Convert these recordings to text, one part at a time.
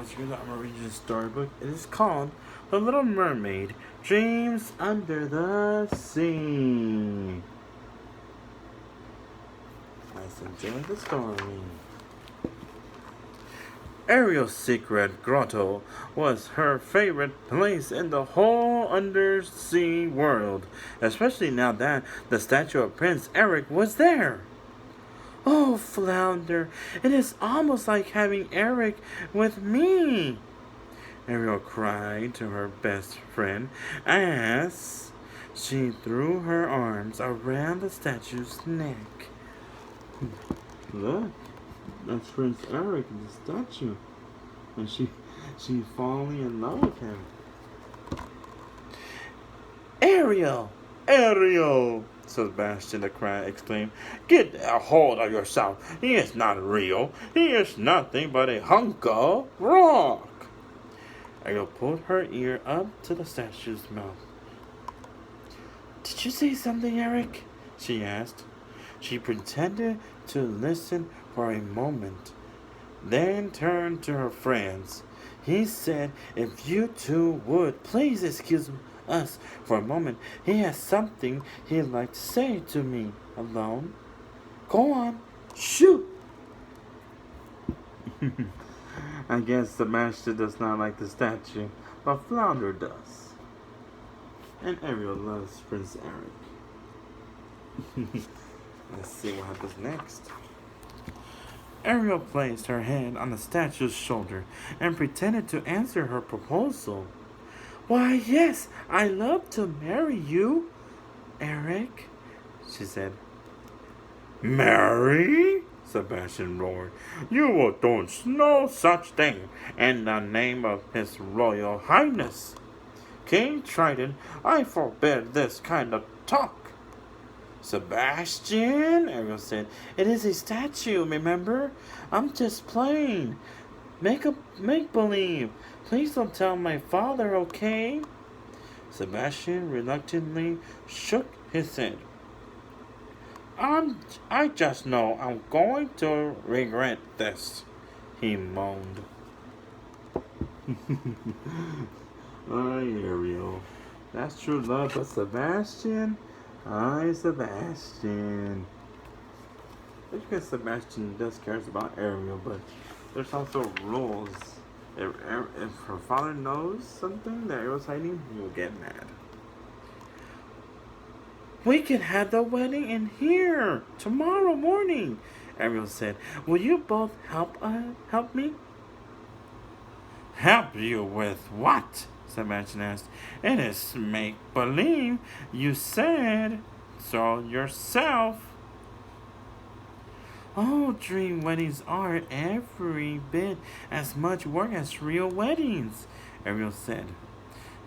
once again, I'm reading a storybook. It is called The Little Mermaid Dreams Under the Sea. Let's enjoy the story. Ariel's secret grotto was her favorite place in the whole undersea world, especially now that the statue of Prince Eric was there. Oh, Flounder, it is almost like having Eric with me, Ariel cried to her best friend as she threw her arms around the statue's neck. Look, that's Prince Eric in the statue, and she's falling in love with him. Ariel! Ariel! Sebastian the Crab exclaimed. Get a hold of yourself. He is not real. He is nothing but a hunk of rock. Ariel pulled her ear up to the statue's mouth. Did you say something, Eric? She asked. She pretended to listen for a moment, then turned to her friends. He said if you two would please excuse us for a moment. He has something he'd like to say to me alone. Go on, shoot! I guess Sebastian does not like the statue, but Flounder does. And Ariel loves Prince Eric. Let's see what happens next. Ariel placed her hand on the statue's shoulder and pretended to answer her proposal. Why, yes, I love to marry you, Eric, she said. Marry? Sebastian roared. You will do no such thing in the name of His Royal Highness. King Triton, I forbid this kind of talk. Sebastian, Ariel said, it is a statue, remember? I'm just playing. Make believe. Please don't tell my father, okay? Sebastian reluctantly shook his head. I just know I'm going to regret this, he moaned. Ay, Ariel. That's true love, but Sebastian? Ay, Sebastian. I guess Sebastian does cares about Ariel, but there's also rules. If her father knows something that Ariel's hiding, he will get mad. We can have the wedding in here tomorrow morning, Ariel said. Will you both help me? Help you with what? Sebastian asked. It is make-believe. You said so yourself. Oh, dream weddings are every bit as much work as real weddings, Ariel said,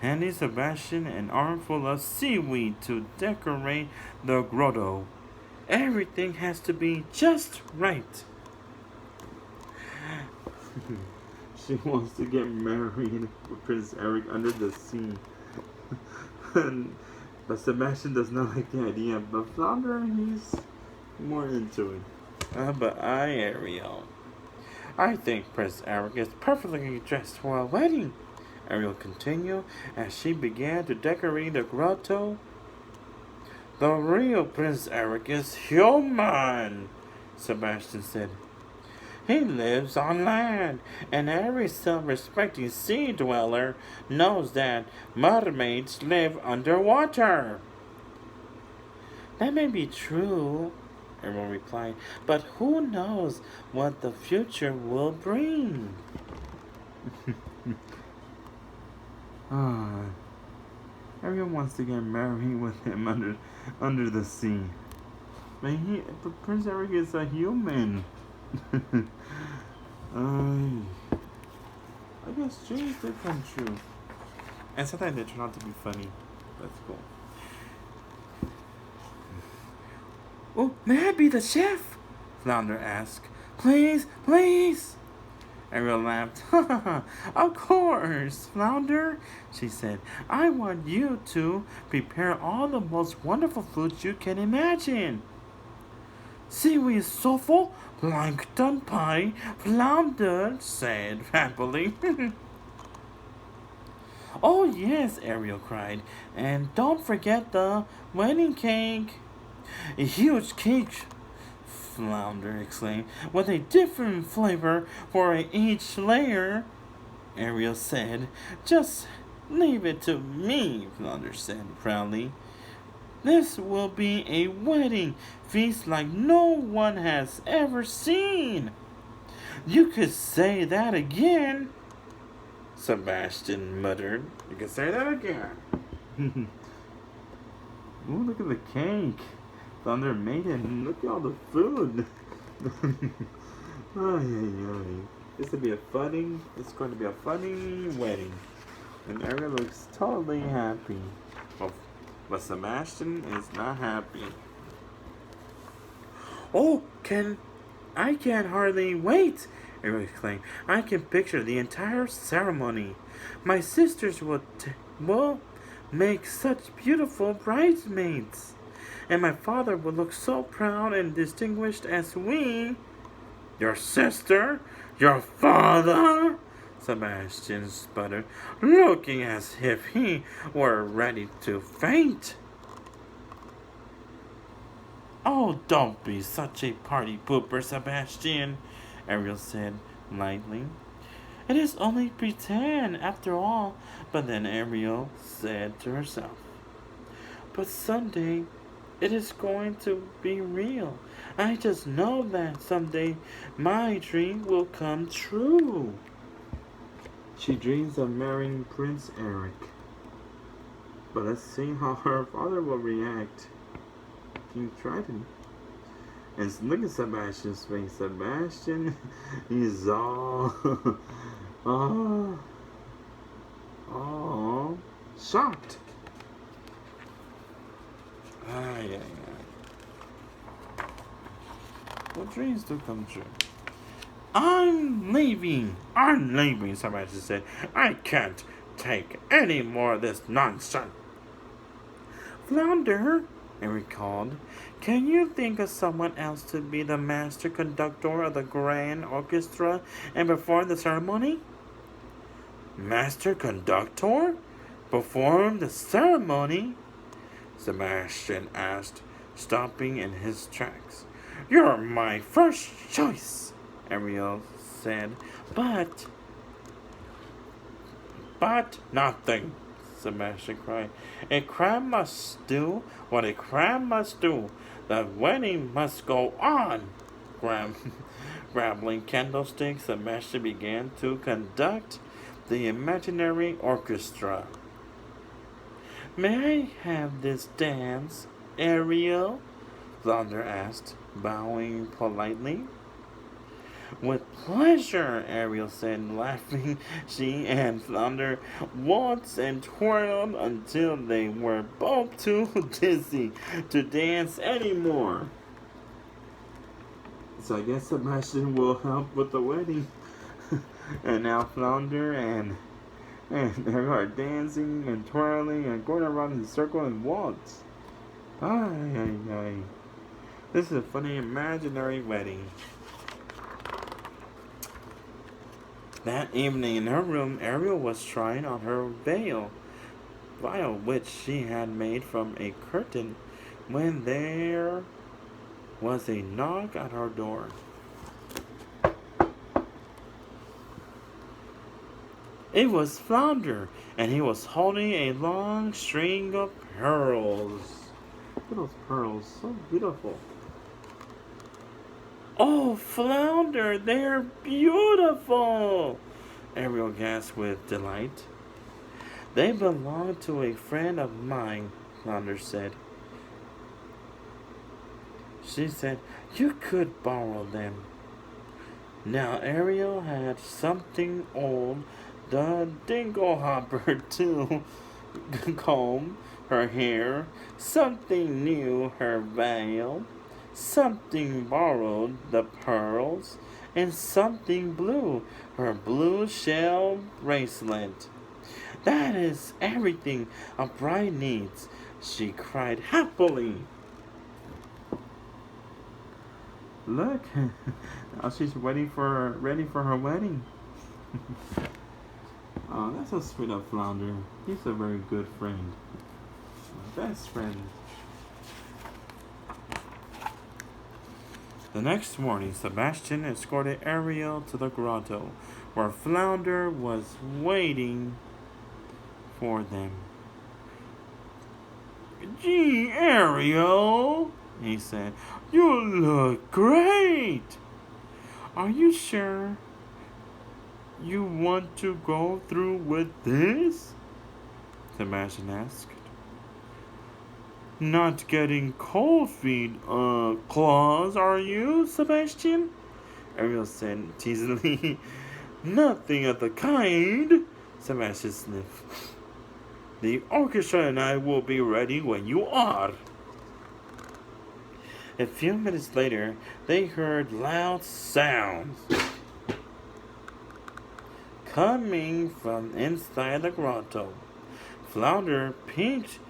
handing Sebastian an armful of seaweed to decorate the grotto. Everything has to be just right. She wants to get married with Prince Eric under the sea. But Sebastian does not like the idea. But Flounder, he's more into it. But Ariel, I think Prince Eric is perfectly dressed for a wedding, Ariel continued as she began to decorate the grotto. The real Prince Eric is human, Sebastian said. He lives on land, and every self-respecting sea dweller knows that mermaids live underwater. That may be true, Ariel replied, but who knows what the future will bring? Ariel wants to get married with him under the sea. But Prince Eric is a human. I guess dreams did come true. And sometimes they turn out to be funny. That's cool. Oh, may I be the chef? Flounder asked. Please, please. Ariel laughed. Of course, Flounder, she said. I want you to prepare all the most wonderful foods you can imagine. Seaweed sulfur, plankton pie, flounder, said happily. Oh, yes, Ariel cried. And don't forget the wedding cake. A huge cake, Flounder exclaimed, with a different flavor for each layer. Ariel said, Just leave it to me, Flounder said proudly. This will be a wedding feast like no one has ever seen. You could say that again, Sebastian muttered. You could say that again. Ooh, look at the cake. Thunder made it. Look at all the food. This will be a funny. It's going to be a funny wedding, and Ariel looks totally happy. But Sebastian is not happy. Oh, I can't hardly wait! Ariel exclaimed. I can picture the entire ceremony. My sisters will make such beautiful bridesmaids. And my father will look so proud and distinguished as we. Your sister? Your father? Sebastian sputtered, looking as if he were ready to faint. Oh, don't be such a party pooper, Sebastian, Ariel said lightly. It is only pretend, after all. But then Ariel said to herself, But someday it is going to be real. I just know that someday my dream will come true. She dreams of marrying Prince Eric. But let's see how her father will react. King Triton. And look at Sebastian's face. Sebastian, he's all, all shocked. What dreams do come true? I'm leaving, Sebastian said. I can't take any more of this nonsense. Flounder, Eric called, can you think of someone else to be the master conductor of the grand orchestra and perform the ceremony? Master conductor? Perform the ceremony? Sebastian asked, stopping in his tracks. You're my first choice, Ariel said, but nothing, Sebastian cried. A crab must do what a crab must do. The wedding must go on. Grabbing candlesticks, Sebastian began to conduct the imaginary orchestra. May I have this dance, Ariel? Flounder asked, bowing politely. With pleasure, Ariel said, laughing. She and Flounder waltzed and twirled until they were both too dizzy to dance anymore. So I guess Sebastian will help with the wedding. And now Flounder and Ariel are dancing and twirling and going around in a circle and waltz. This is a funny imaginary wedding. That evening in her room, Ariel was trying on her veil, which she had made from a curtain, when there was a knock at her door. It was Flounder, and he was holding a long string of pearls. Look at those pearls, so beautiful. Oh, Flounder, they're beautiful! Ariel gasped with delight. They belong to a friend of mine, Flounder said. She said, you could borrow them. Now Ariel had something old, the dinglehopper to comb her hair, something new, her veil, something borrowed, the pearls, and something blue, her blue shell bracelet. That is everything a bride needs, she cried happily. Look, now she's ready for her wedding. Oh, that's so sweet of Flounder. He's a very good friend. My best friend. The next morning, Sebastian escorted Ariel to the grotto, where Flounder was waiting for them. Gee, Ariel, he said, you look great. Are you sure you want to go through with this? Sebastian asked. Not getting cold feet, claws, are you, Sebastian? Ariel said teasingly. Nothing of the kind, Sebastian sniffed. The orchestra and I will be ready when you are. A few minutes later, they heard loud sounds coming from inside the grotto. Flounder peeked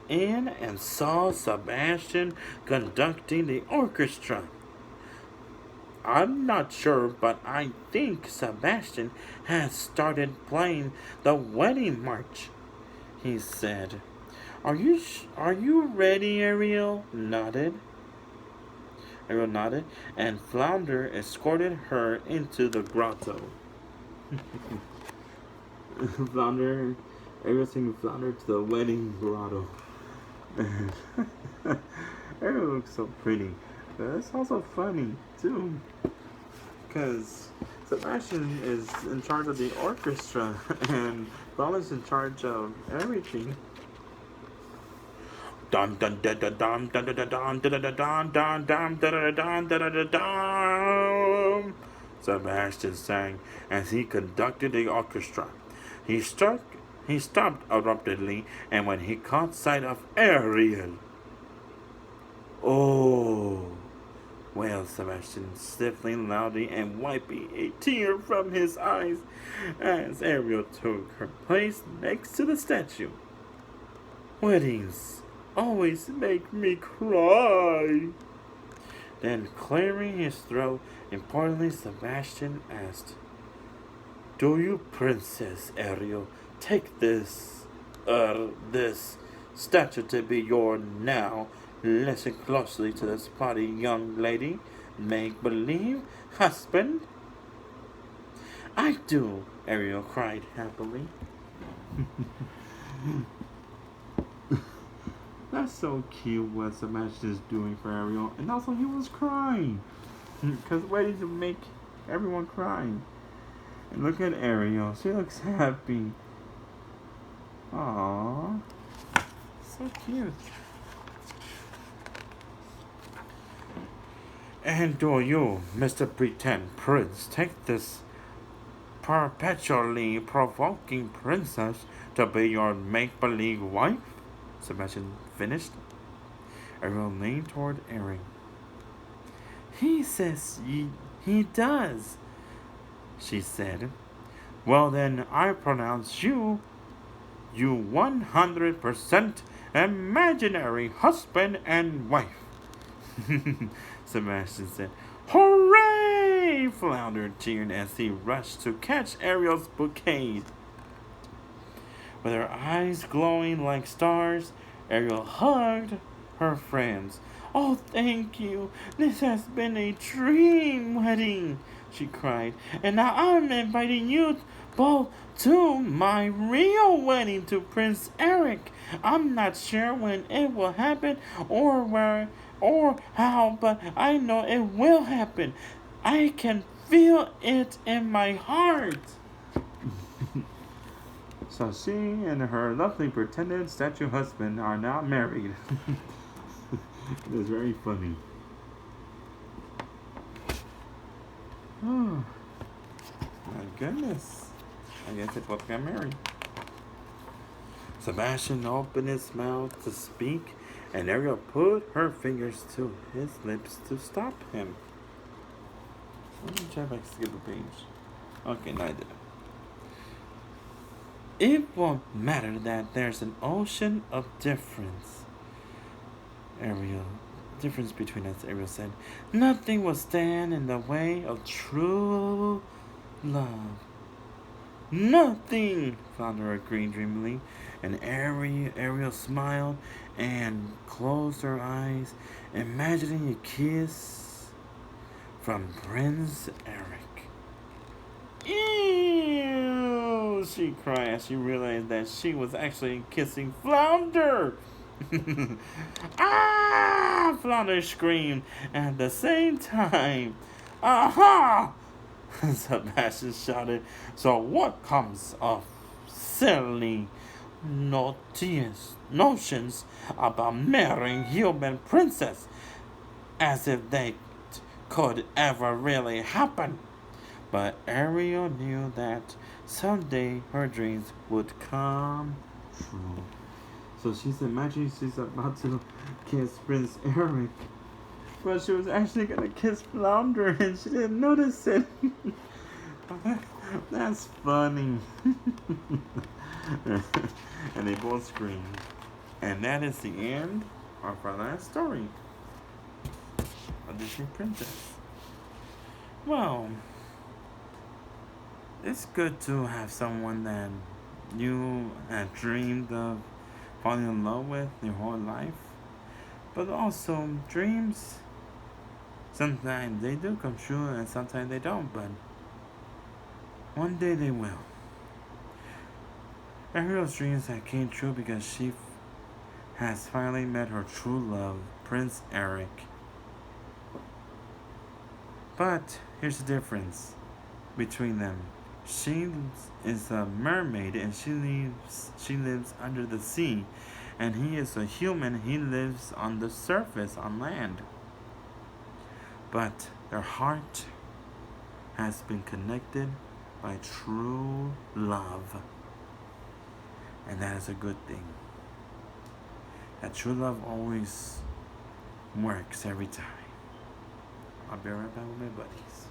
in and saw Sebastian conducting the orchestra. I'm not sure, but I think Sebastian has started playing the wedding march, he said. Are you ready, Ariel? Ariel nodded, and Flounder escorted her into the grotto. Ariel singing Flounder to the wedding grotto. Ariel looks so pretty. But it's also funny, too. Because Sebastian is in charge of the orchestra, and Flounder's in charge of everything. Dun dun dun dun dun dun dun dun dun dun dun dun dun dun dun. Sebastian sang as he conducted the orchestra. He stopped abruptly, and when he caught sight of Ariel, oh, wailed Sebastian, sniffling loudly and wiping a tear from his eyes as Ariel took her place next to the statue. Weddings always make me cry. Then, clearing his throat, importantly, Sebastian asked, Do you, Princess Ariel, take this statue to be your now? Listen closely to this spotty young lady, make-believe husband? I do, Ariel cried happily. That's so cute what Sebastian is doing for Ariel. And also he was crying. Because weddings make everyone cry. And look at Ariel. She looks happy. Aww. So cute. And do you, Mr. Pretend Prince, take this perpetually provoking princess to be your make-believe wife? Sebastian finished. Ariel leaned toward Aaron. He says he does, she said. Well then, I pronounce you 100% imaginary husband and wife. Sebastian said. Hooray! Flounder cheered as he rushed to catch Ariel's bouquet. With her eyes glowing like stars, Ariel hugged her friends. Oh, thank you. This has been a dream wedding, she cried. And now I'm inviting you both to my real wedding to Prince Eric. I'm not sure when it will happen or where or how, but I know it will happen. I can feel it in my heart. So she and her lovely pretended statue husband are now married. It is very funny. Oh, my goodness. I guess they both got married. Sebastian opened his mouth to speak, and Ariel put her fingers to his lips to stop him. Let me try if I can skip a page. Okay, no, I didn't. It won't matter that there's an ocean of difference, Ariel difference between us, Ariel said. Nothing will stand in the way of true love. Nothing, Flounder agreed dreamily, and Ariel smiled and closed her eyes, imagining a kiss from Prince Eric. Ew! She cried as she realized that she was actually kissing Flounder. Ah! Flounder screamed at the same time. Aha! Sebastian shouted. So what comes of silly notions about marrying human princess as if they could ever really happen? But Ariel knew that someday her dreams would come true. So she's imagining she's about to kiss Prince Eric. But she was actually gonna kiss Flounder and she didn't notice it. That's funny. And they both screamed. And that is the end of our last story. A Disney Princess. Well, it's good to have someone that you had dreamed of falling in love with your whole life. But also, dreams, sometimes they do come true and sometimes they don't, but one day they will. Ariel's dreams had came true because she has finally met her true love, Prince Eric. But here's the difference between them. She is a mermaid and she lives under the sea, and he is a human. He lives on the surface on land. But their heart has been connected by true love. And that is a good thing. That true love always works every time. I'll be right back with my buddies.